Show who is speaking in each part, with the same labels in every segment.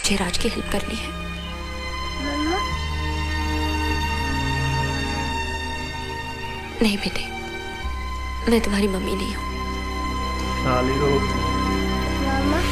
Speaker 1: मुझे राज की हेल्प करनी है।
Speaker 2: मम्मा।
Speaker 1: नहीं बेटे, मैं तुम्हारी मम्मी नहीं हूँ।
Speaker 3: साली को
Speaker 2: मम्मा।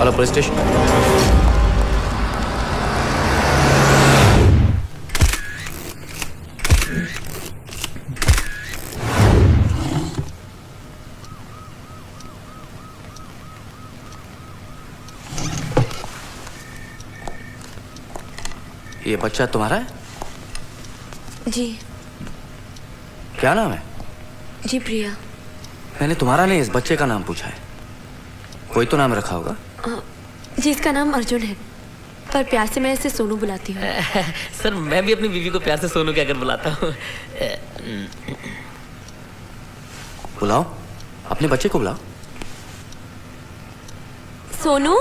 Speaker 4: Hello police station. ये बच्चा तुम्हारा है?
Speaker 1: जी।
Speaker 4: क्या नाम है?
Speaker 1: जी प्रिया।
Speaker 4: मैंने तुम्हारा नहीं, इस बच्चे का नाम पूछा है। कोई तो नाम रखा होगा।
Speaker 1: जी इसका नाम अर्जुन है, पर प्यार से मैं इसे सोनू बुलाती हूँ।
Speaker 5: सर मैं भी अपनी बीवी को प्यार से सोनू कहकर बुलाता हूँ।
Speaker 4: बुलाओ, अपने बच्चे को बुलाओ।
Speaker 1: सोनू,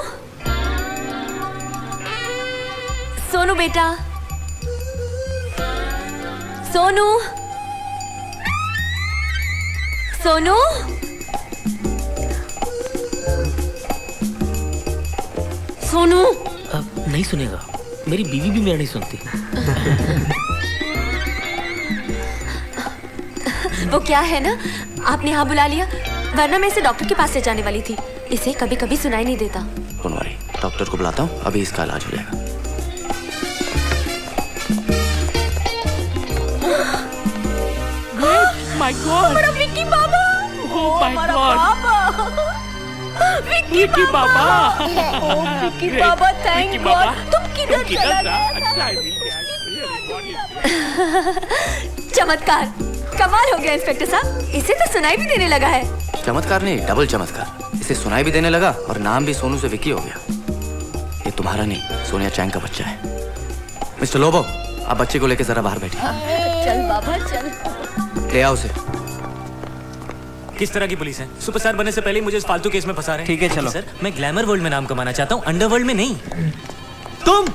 Speaker 1: सोनू बेटा, सोनू, सोनू। सोनू।
Speaker 5: नहीं सुनेगा, मेरी बीवी भी मेरा नहीं सुनती।
Speaker 1: वो क्या है ना, आपने यहाँ बुला लिया, वरना मैं इसे डॉक्टर के पास ले जाने वाली थी। इसे कभी कभी सुनाई नहीं देता।
Speaker 4: डोंट वरी, डॉक्टर को बुलाता हूँ, अभी इसका इलाज हो जाएगा।
Speaker 5: माय गॉड,
Speaker 1: हमारा विक्की बाबा।
Speaker 5: ओह माय गॉड,
Speaker 1: विक्की बाबा। ओह विक्की बाबा, थैंक गॉड। तुम किधर चला गया? चमत्कार, कमाल हो गया इंस्पेक्टर साहब, इसे तो सुनाई भी देने लगा है।
Speaker 4: चमत्कार नहीं, डबल चमत्कार। इसे सुनाई भी देने लगा और नाम भी सोनू से विक्की हो गया। ये तुम्हारा नहीं, सोनिया चैंग का बच्चा है। मिस्टर लोबो, आप बच्चे को लेकर जरा बाहर बैठिए।
Speaker 1: चल बाबा चल।
Speaker 4: ले आओ उसे।
Speaker 6: किस तरह की पुलिस है? सुपरस्टार बनने से पहले ही मुझे इस फालतू केस में फंसा रहे हैं।
Speaker 3: ठीक है चलो।
Speaker 6: सर मैं ग्लैमर वर्ल्ड में नाम कमाना चाहता हूँ, अंडरवर्ल्ड में नहीं। तुम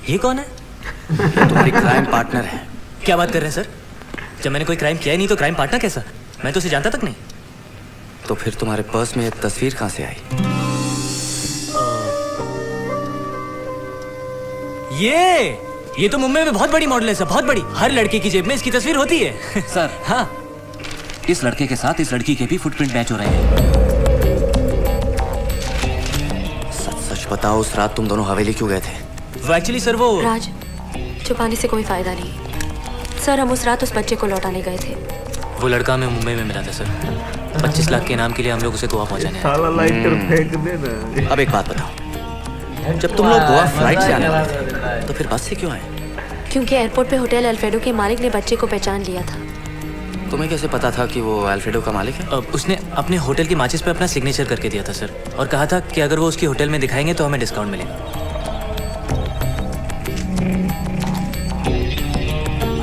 Speaker 6: ये कौन है?
Speaker 4: ये तुम्हारी क्राइम पार्टनर है।
Speaker 6: क्या बात कर रहे हैं सर? जब मैंने कोई क्राइम किया ही नहीं तो क्राइम पार्टनर कैसा? मैं तो उसे जानता तक नहीं।
Speaker 4: तो फिर तुम्हारे पर्स में ये तस्वीर कहाँ से आई?
Speaker 6: ये तो मुंबई में बहुत बड़ी मॉडल है सर, बहुत बड़ी। हर लड़के की जेब में इसकी तस्वीर होती है।
Speaker 7: सर
Speaker 6: हाँ,
Speaker 7: इस लड़के के साथ इस लड़की के भी फुटप्रिंट मैच हो रहे हैं।
Speaker 4: सच सच बताओ, उस रात तुम दोनों हवेली क्यों गए थे?
Speaker 6: वो एक्चुअली सर वो
Speaker 1: राज, छुपाने से कोई फायदा नहीं। सर हम उस रात उस बच्चे को लौटाने गए थे।
Speaker 6: वो लड़का हमें मुंबई में मिला था सर। 25 लाख के इनाम के लिए हम लोग उसे गोवा पहुंचाने आए।
Speaker 3: साला लाइटर फेंक देना।
Speaker 4: अब एक बात बताओ, जब तुम लोग गोवा फ्लाइट से आने वाले थे तो फिर बस से क्यों आए?
Speaker 1: क्योंकि एयरपोर्ट पे होटल अल्फ्रेडो के मालिक ने बच्चे को पहचान लिया था।
Speaker 4: तुम्हें कैसे पता था कि वो अल्फ्रेडो का मालिक है?
Speaker 6: उसने अपने होटल की माचिस पे अपना सिग्नेचर करके दिया था सर, और कहा था कि अगर वो उसकी होटल में दिखाएंगे तो हमें डिस्काउंट मिलेगा।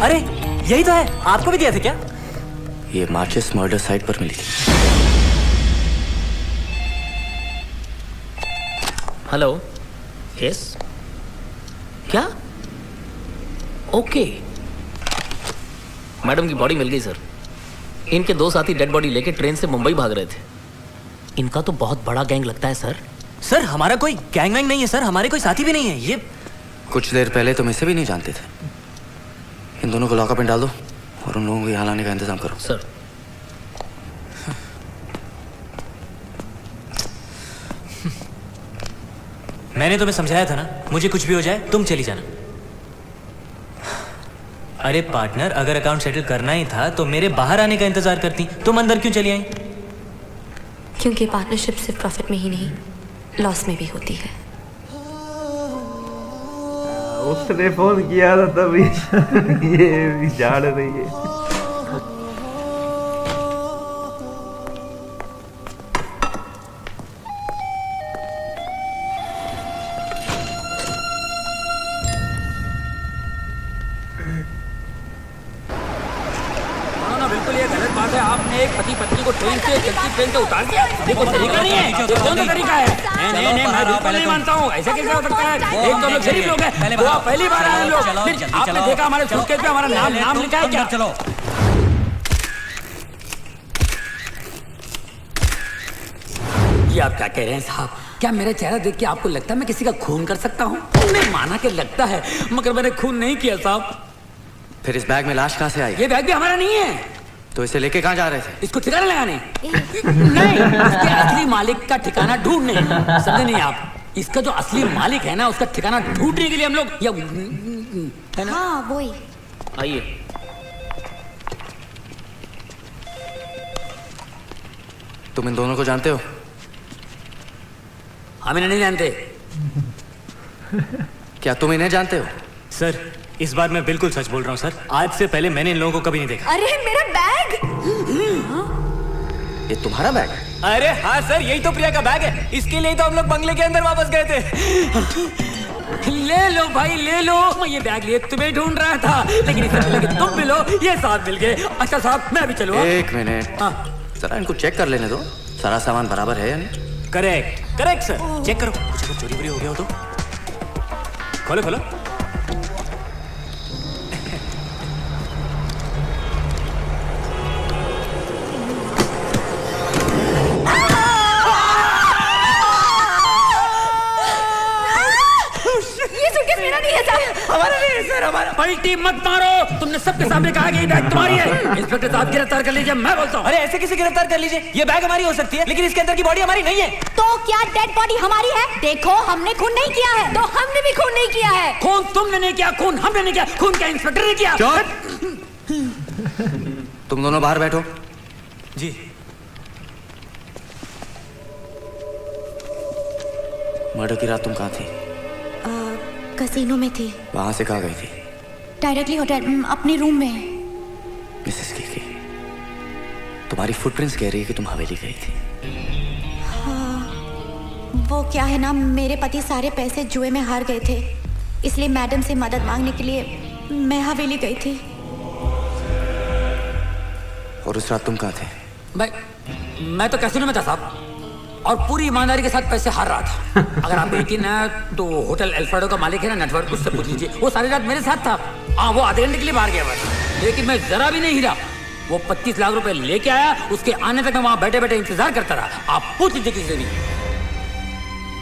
Speaker 6: अरे यही तो है, आपको भी दिया था क्या?
Speaker 4: ये माचिस मर्डर साइट पर मिली थी।
Speaker 5: हेलो, यस, क्या? ओके, मैडम की बॉडी मिल गई सर। इनके 2 साथी डेड बॉडी लेके ट्रेन से मुंबई भाग रहे थे। इनका तो बहुत बड़ा गैंग लगता है सर।
Speaker 6: सर हमारा कोई गैंग वैंग नहीं है सर, हमारे कोई साथी भी नहीं है। ये
Speaker 4: कुछ देर पहले तुम इसे भी नहीं जानते थे। इन दोनों को लॉकअप में डाल दो और उन लोगों को यहाँ लाने का इंतजाम करो।
Speaker 5: सर
Speaker 6: मैंने तुम्हें समझाया था ना, मुझे कुछ भी हो जाए तुम चली जाना। अरे पार्टनर, अगर अकाउंट सेटल करना ही था तो मेरे बाहर आने का इंतजार करती, तुम अंदर क्यों चली आई?
Speaker 1: क्योंकि पार्टनरशिप सिर्फ प्रॉफिट में ही नहीं, लॉस में भी होती है।
Speaker 3: उसने फोन किया था तभी ये भी झाड़ रही है।
Speaker 8: बिल्कुल ये गलत बात है। आप आपने एक पति पत्नी को ट्रेन से चलती ट्रेन से उतार दिया? ये कोई तरीका नहीं है, ये कौन सा तरीका है? नहीं, मैं बिल्कुल नहीं मानता हूँ, ऐसा कैसे हो सकता है? एक तो लोग गरीब लोग हैं, वो पहली बार आए लोग, आपने देखा हमारे सूटकेस पे हमारा नाम लिखा है क्या? चलो ये आप क्या कह रहे हैं साहब? क्या मेरा चेहरा देख के आपको लगता है मैं किसी का खून कर सकता हूँ? नहीं माना कि लगता है, मगर मैंने खून नहीं किया साहब।
Speaker 4: फिर इस बैग में लाश कहाँ से आई?
Speaker 8: ये बैग भी हमारा नहीं है।
Speaker 4: तो इसे लेके कहाँ जा रहे थे?
Speaker 8: इसको ठिकाना लगाने? नहीं, इसके असली मालिक का ठिकाना ढूंढने। समझे नहीं आप? इसका जो असली मालिक है ना, उसका ठिकाना ढूंढने के लिए हम लोग है ना?
Speaker 1: हाँ वही।
Speaker 5: आइए।
Speaker 4: तुम इन दोनों को जानते हो?
Speaker 8: हम इन्हें नहीं जानते।
Speaker 4: क्या तुम इन्हें जानते हो?
Speaker 6: सर इस बार मैं बिल्कुल सच बोल रहा हूँ सर। आज से पहले मैंने इन लोगों को कभी नहीं देखा।
Speaker 1: अरे मेरा बैग!
Speaker 4: ये तुम्हारा बैग है?
Speaker 6: अरे हाँ सर, यही तो प्रिया का बैग है। इसके लिए तो हम लोग बंगले के अंदर वापस गए थे।
Speaker 8: ले लो भाई ले लो, मैं ये बैग लिए तुम्हें ढूंढ रहा था, लेकिन इससे पहले कि तुम मिलो ये साथ मिल गए। अच्छा साहब मैं भी चलूँ?
Speaker 4: एक मिनट, जरा इनको चेक कर लेने दो, सारा सामान बराबर है या नहीं?
Speaker 6: करेक्ट सर, चेक करो, कुछ अगर चोरी वोरी हो गया हो तो। खोलो।
Speaker 1: ये सूटकेस मेरा नहीं है साहब।
Speaker 8: हमारा नहीं है सर, हमारा। पलटी मत मारो, तुमने सबके सामने कहा कि ये बैग तुम्हारी है। इंस्पेक्टर साहब गिरफ्तार कर लीजिए, मैं बोलता हूँ।
Speaker 6: अरे ऐसे कैसे गिरफ्तार कर लीजिए? ये बैग हमारी हो सकती है, लेकिन इसके अंदर की बॉडी हमारी नहीं है।
Speaker 1: तो क्या डेड बॉडी हमारी है? देखो हमने खून नहीं किया है। तो हमने भी खून नहीं किया है।
Speaker 8: खून तुमने नहीं किया, खून हमने नहीं किया, खून क्या इंस्पेक्टर ने किया?
Speaker 4: तुम दोनों बाहर बैठो।
Speaker 6: जी।
Speaker 4: मर्डर की रात तुम कहाँ थी?
Speaker 1: कसीनो में थी।
Speaker 4: वहां से कहाँ गई थी?
Speaker 1: डायरेक्टली होटल, अपने रूम में।
Speaker 4: मिसेस की तुम्हारी फुटप्रिंट्स कह रही है कि तुम हवेली गई थी।
Speaker 1: वो क्या है ना, मेरे पति सारे पैसे जुए में हार गए थे, इसलिए मैडम से मदद मांगने के लिए मैं हवेली गई थी।
Speaker 4: और उस रात तुम कहाँ थे?
Speaker 8: मैं तो कैसीनो में था साहब, और पूरी ईमानदारी के साथ पैसे हार रहा था। अगर आप यकीन है तो होटल एल्फ्रेडो का मालिक है ना नेटवर्क, उससे पूछ लीजिए। वो सारी रात मेरे साथ था। हाँ वो आधे घंटे के लिए बाहर गया बस, लेकिन मैं जरा भी नहीं हिला। वो 25 लाख रुपए लेके आया, उसके आने तक मैं वहां बैठे बैठे इंतजार करता रहा। आप पूछ लीजिए किसी से भी।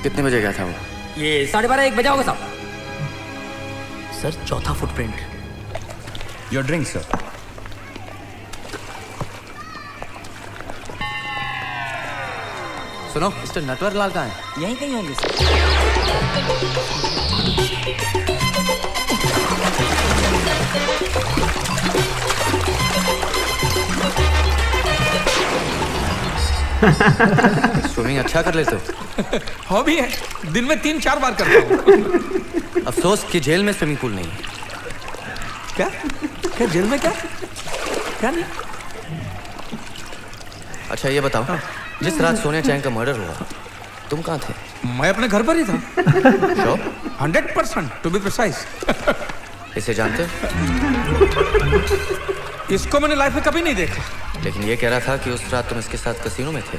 Speaker 4: कितने बजे गया था वो?
Speaker 8: ये 12:30-1 बजा होगा साहब।
Speaker 5: सर चौथा फुटप्रिंट।
Speaker 9: Your drink sir.
Speaker 4: सुनो, मिस्टर नटवर लाल कहाँ है?
Speaker 8: यहीं कहीं होंगे
Speaker 4: स्विमिंग अच्छा कर लेते हो?
Speaker 9: हॉबी है, दिन में 3-4 बार करता हूँ।
Speaker 4: अफसोस कि जेल में स्विमिंग पूल नहीं है।
Speaker 9: क्या जेल में? क्या नहीं?
Speaker 4: अच्छा ये बताओ, जिस रात सोनिया चैंग का मर्डर हुआ तुम कहाँ थे?
Speaker 9: मैं अपने घर पर ही था।
Speaker 4: श्योर?
Speaker 9: 100% to be precise.
Speaker 4: इसे जानते हो?
Speaker 9: इसको मैंने लाइफ में कभी नहीं देखा।
Speaker 4: लेकिन ये कह रहा था कि उस रात तुम इसके साथ कसीनो में थे।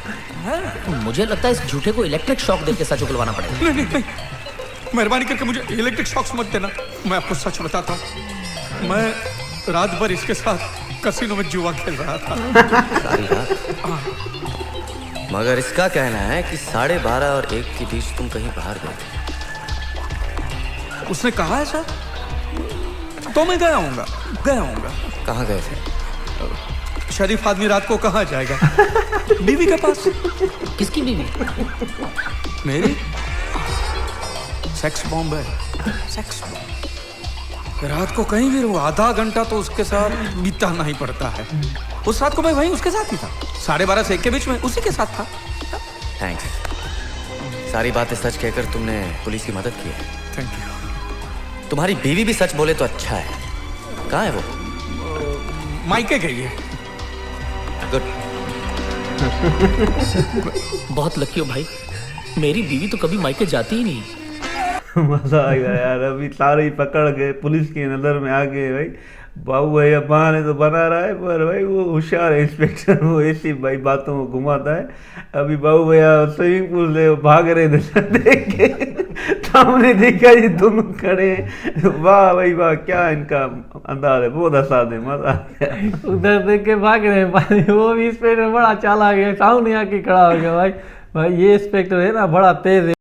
Speaker 5: मुझे लगता है इस झूठे को इलेक्ट्रिक शॉक देकर सच उगलवाना पड़ेगा।
Speaker 9: नहीं, मेहरबानी करके मुझे इलेक्ट्रिक शॉक्स मत देना। मैं आपको सच बताता हूँ, मैं रात भर इसके साथ कसीनो में जुआ खेल रहा था।
Speaker 4: सारी रात? मगर इसका कहना है कि 12:30 और 1 के बीच तुम कहीं बाहर गए थे।
Speaker 9: उसने कहा है सर, तो मैं गया हूँगा।
Speaker 4: कहाँ गए थे?
Speaker 9: शरीफ आदमी रात को कहाँ जाएगा? बीवी के पास।
Speaker 5: किसकी बीवी?
Speaker 9: मेरी। सेक्स बॉम्ब है, सेक्स बॉम्ब। रात को कहीं भी रहूं, आधा घंटा तो उसके साथ बिताना ही पड़ता है। उस रात को मैं वहीं उसके साथ ही था, 12:30 से 1 के बीच में उसी के साथ था।
Speaker 4: थैंक्स, सारी बातें सच कहकर तुमने पुलिस की मदद की है।
Speaker 9: Thank you.
Speaker 4: तुम्हारी बीवी भी सच बोले तो अच्छा है। कहाँ है वो?
Speaker 9: मायके गई है।
Speaker 4: गुड।
Speaker 5: बहुत लकी हो भाई, मेरी बीवी तो कभी मायके जाती ही नहीं।
Speaker 3: मजा आ गया यार, अभी सारे ही पकड़ गए, पुलिस की नजर में आ गए भाई। बाबू भैया बहाने तो बना रहा है, पर भाई वो होशियार है इंस्पेक्टर, वो ऐसी भाई बातों को घुमाता है। अभी बाबू भैया स्विमिंग पूल से भाग रहे थे, देख के सामने देखा ये दोनों खड़े हैं। वाह भाई वाह, क्या इनका अंदाज है, बहुत हंसा दे, मजा आ गया।
Speaker 10: उधर देख के भाग रहे हैं भाई, वो भी इंस्पेक्टर बड़ा चालाक है, सामने आके खड़ा हो गया भाई। भाई ये इंस्पेक्टर है ना, बड़ा तेज है।